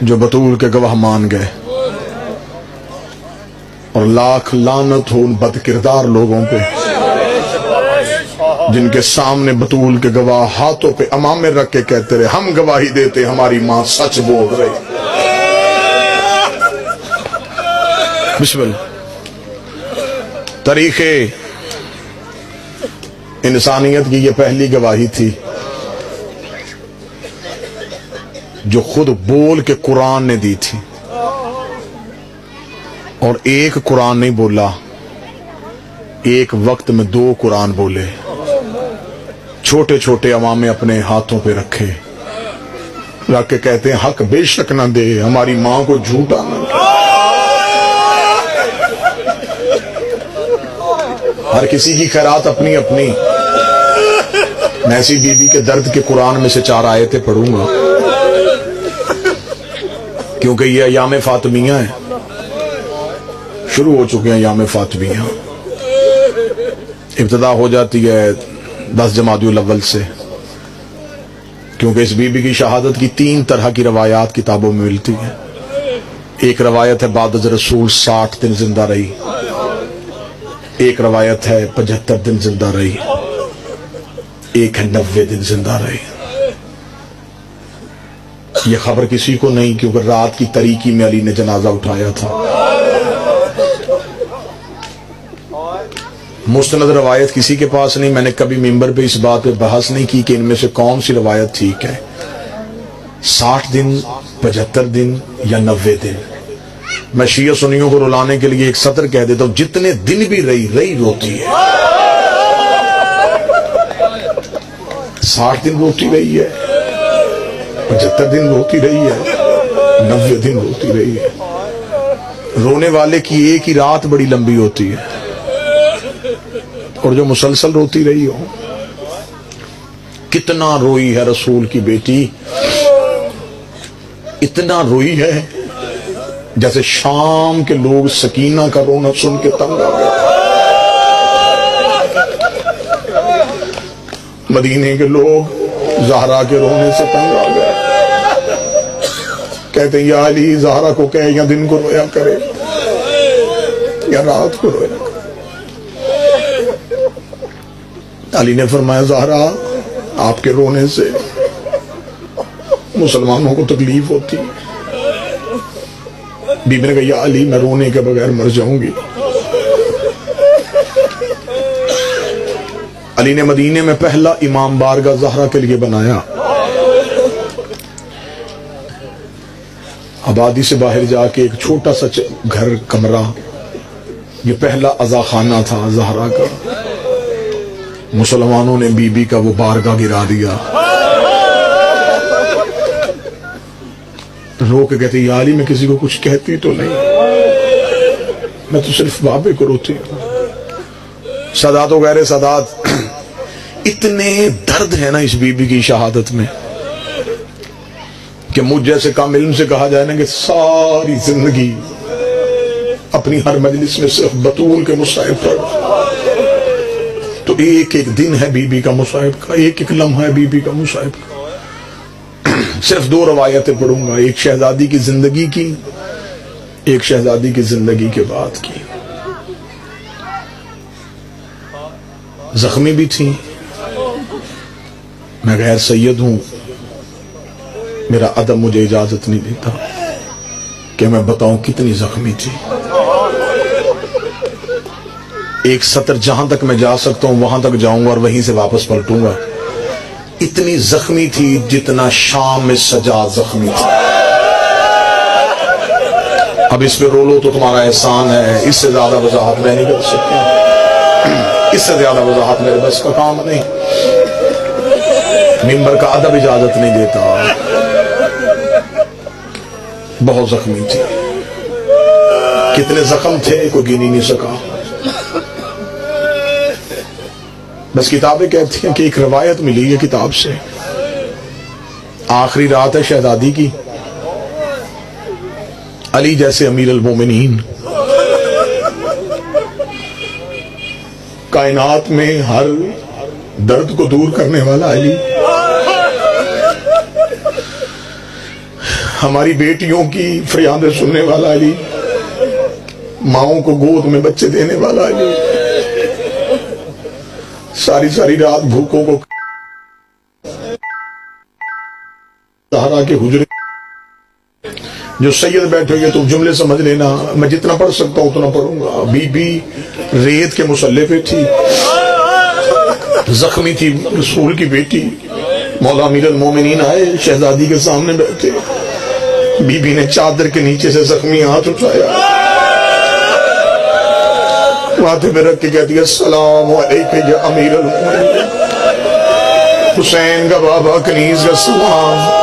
جو بطول کے گواہ مان گئے، اور لاکھ لعنت ہو ان بد کردار لوگوں پہ جن کے سامنے بطول کے گواہ ہاتھوں پہ امامے رکھ کے کہتے رہے ہم گواہی دیتے ہماری ماں سچ بول رہی۔ بسم اللہ۔ تاریخ انسانیت کی یہ پہلی گواہی تھی جو خود بول کے قرآن نے دی تھی، اور ایک قرآن نہیں بولا، ایک وقت میں 2 قرآن بولے، چھوٹے چھوٹے امامے اپنے ہاتھوں پہ رکھے، رکھ کے کہتے ہیں حق بے شک نہ دے، ہماری ماں کو جھوٹا نہ دے۔ ہر کسی کی خیرات اپنی اپنی۔ میں ایسی بی بی کے درد کے قرآن میں سے 4 آیتیں پڑھوں گا کیونکہ یہ ایام فاطمیہ ہیں، شروع ہو چکے ہیں ایام فاطمیہ۔ ابتدا ہو جاتی ہے 10 جمادی الاول سے، کیونکہ اس بی بی کی شہادت کی 3 طرح کی روایات کتابوں میں ملتی ہیں۔ ایک روایت ہے بعد از رسول 60 دن زندہ رہی، ایک روایت ہے 75 دن زندہ رہی، ایک ہے 90 دن زندہ رہی۔ یہ خبر کسی کو نہیں، کیونکہ رات کی تاریکی میں علی نے جنازہ اٹھایا تھا۔ مستند روایت کسی کے پاس نہیں۔ میں نے کبھی ممبر پہ اس بات پہ بحث نہیں کی کہ ان میں سے کون سی روایت ٹھیک ہے، 60 دن، 75 دن یا 90 دن۔ میں شیعہ سنیوں کو رلانے کے لیے ایک سطر کہہ دیتا ہوں، جتنے دن بھی رہی روتی ہے۔ 60 دن روتی رہی ہے، 75 دن روتی رہی ہے، 90 دن روتی رہی ہے۔ رونے والے کی ایک ہی رات بڑی لمبی ہوتی ہے، اور جو مسلسل روتی رہی ہو۔ کتنا روئی ہے رسول کی بیٹی، اتنا روئی ہے جیسے شام کے لوگ سکینہ کا رونا سن کے تنگ آ گئے، مدینے کے لوگ زہرا کے رونے سے تنگ آ گئے۔ کہتے ہیں یا علی زہرا کو کہے یا دن کو رویا کرے یا رات کو رویا کرے۔ علی نے فرمایا زہرا آپ کے رونے سے مسلمانوں کو تکلیف ہوتی ہے۔ بی بی نے کہا یا علی میں رونے کے بغیر مر جاؤں گی۔ علی نے مدینے میں پہلا امام بارگاہ زہرا کے لیے بنایا۔ آبادی سے باہر جا کے ایک چھوٹا سا گھر کمرہ، یہ پہلا عزا خانہ تھا زہرا کا۔ مسلمانوں نے بی بی کا وہ بارگاہ گرا دیا۔ رو کے کہتے یا علی میں کسی کو کچھ کہتی تو نہیں، میں تو صرف بابے کو روتی ہوں۔ سادات وغیرہ سادات، اتنے درد ہے نا اس بی بی کی شہادت میں کہ مجھ جیسے کم علم سے کہا جائے نا کہ ساری زندگی اپنی ہر مجلس میں صرف بطول کے مصائب پڑھ، تو ایک ایک دن ہے بی بی کا مصائب کا، ایک ایک لمحہ ہے بی بی کا مصائب کا۔ صرف 2 روایتیں پڑھوں گا، ایک شہزادی کی زندگی کی، ایک شہزادی کی زندگی کے بعد کی۔ زخمی بھی تھی، میں غیر سید ہوں، میرا ادب مجھے اجازت نہیں دیتا کہ میں بتاؤں کتنی زخمی تھی۔ ایک سطر جہاں تک میں جا سکتا ہوں وہاں تک جاؤں گا اور وہیں سے واپس پلٹوں گا۔ اتنی زخمی تھی جتنا شام میں سجاد زخمی تھی۔ اب اس پہ رو لو تو تمہارا احسان ہے، اس سے زیادہ وضاحت میں نہیں کر سکتا، اس سے زیادہ وضاحت میرے بس کا کام نہیں، ممبر کا ادب اجازت نہیں دیتا۔ بہت زخمی تھی، کتنے زخم تھے کوئی گن ہی نہیں سکا۔ بس کتابیں کہتی ہیں کہ ایک روایت ملی ہے کتاب سے، آخری رات ہے شہزادی کی، علی جیسے امیر المومنین، کائنات میں ہر درد کو دور کرنے والا علی، ہماری بیٹیوں کی فریادیں سننے والا علی، ماؤں کو گود میں بچے دینے والا علی، ساری ساری رات بھوکوں کو زہرا کے حجرے جو سید بیٹھے ہوئے تو جملے سمجھ لینا، میں جتنا پڑھ سکتا ہوں اتنا پڑھوں گا۔ بی بی ریت کے مسلح پہ تھی، زخمی تھی، رسول کی بیٹی، مولا امیر المومنین آئے، شہزادی کے سامنے بیٹھے، بی بی نے چادر کے نیچے سے زخمی ہاتھ اٹھایا، ماتھے پہ رکھ کے کہتی ہے السلام علیکہ یا امیر المومنین، حسین کا بابا، کنیز کا سلام۔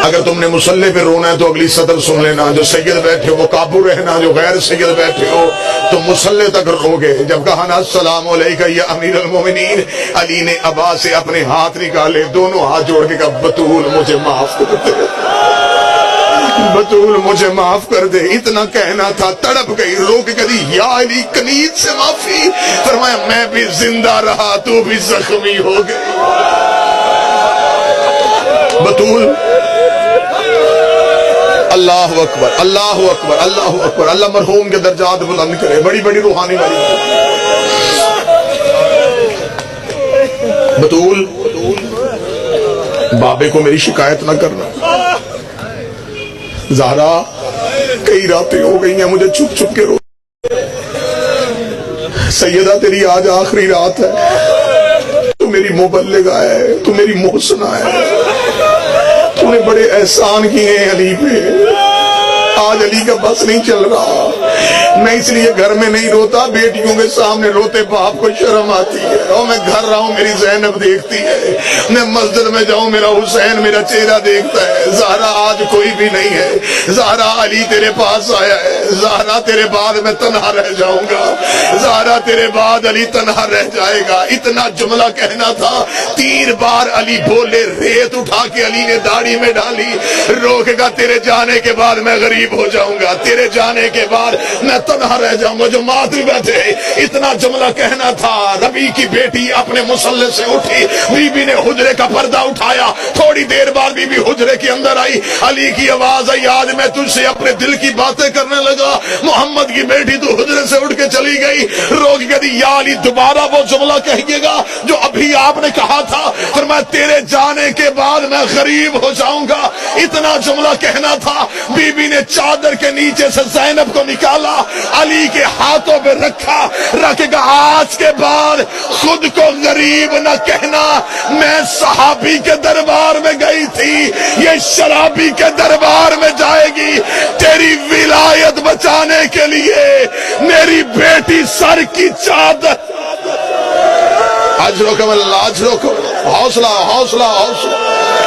اگر تم نے مسلح پہ رونا ہے تو اگلی سطر سن لینا، جو سید بیٹھے ہو وہ قابو رہنا، جو غیر سید بیٹھے ہو تو مسلح تک روگے۔ جب کہا نا السلام علیکہ یا امیر المومنین، علی نے ابا سے اپنے ہاتھ نکالے، دونوں ہاتھ جوڑ کے کہا بطول مجھے معاف کر دے، بطول مجھے معاف کر دے۔ اتنا کہنا تھا، تڑپ گئی، رو کے کہی یا علی کنیز سے معافی۔ فرمایا میں بھی زندہ رہا تو بھی زخمی ہو گئی۔ بطول اللہ اکبر، اللہ اکبر، اللہ اکبر، اللہ مرحوم کے درجات بلند کرے، بڑی بڑی روحانی والی۔ بطول بابے کو میری شکایت نہ کرنا، زہرا کئی راتیں ہو گئی ہیں مجھے چھپ چھپ کے رو، سیدہ تیری آج آخری رات ہے، تو میری مبلغہ ہے، تو میری محسنہ ہے، تو نے بڑے احسان کیے ہیں علی پہ، آج علی کا بس نہیں چل رہا، میں اس لیے گھر میں نہیں روتا، بیٹیوں کے سامنے روتے باپ کو شرم آتی ہے، اور میں گھر رہا ہوں میری زینب دیکھتی ہے، میں مسجد میں جاؤں میرا حسین میرا چہرہ دیکھتا ہے، زہرا آج کوئی بھی نہیں ہے، زہرا علی تیرے پاس آیا ہے، زہرا تیرے بعد میں تنہا رہ جاؤں گا، زہرا تیرے بعد علی تنہا رہ جائے گا۔ اتنا جملہ کہنا تھا، 3 بار علی بولے، ریت اٹھا کے علی نے داڑھی میں ڈالی، روکے گا تیرے جانے کے بعد میں غریب ہو جاؤں گا، تیرے جانے کے بعد میں تنہا رہ جاؤں گا۔ جو ماتری بیٹھے اتنا جملہ کہنا تھا، ربی کی بیٹی اپنے مسلح سے اٹھی، بی بی نے حجرے کا پردہ اٹھایا، تھوڑی دیر بعد بی بی حجرے کے اندر آئی، علی کی آواز آئی آج میں تجھ سے اپنے دل کی باتیں کرنے لگا، محمد کی بیٹی تو حجرے سے اٹھ کے چلی گئی، رو کے کہتی یا علی دوبارہ وہ جملہ کہیے گا جو ابھی آپ نے کہا تھا، فرمایا تیرے جانے کے بعد میں غریب ہو جاؤں گا۔ اتنا جملہ کہنا تھا، بی بی نے چادر کے نیچے سے زینب کو نکالا، علی کے ہاتھوں پہ رکھا، رکھے گا آج کے بعد خود کو غریب نہ کہنا، میں صحابی کے دربار میں گئی تھی، یہ شرابی کے دربار میں جائے گی، تیری ولایت بچانے کے لیے میری بیٹی سر کی چادر۔ آج روکو اللہ، آج روکو، حوصلہ حوصلہ حوصلہ۔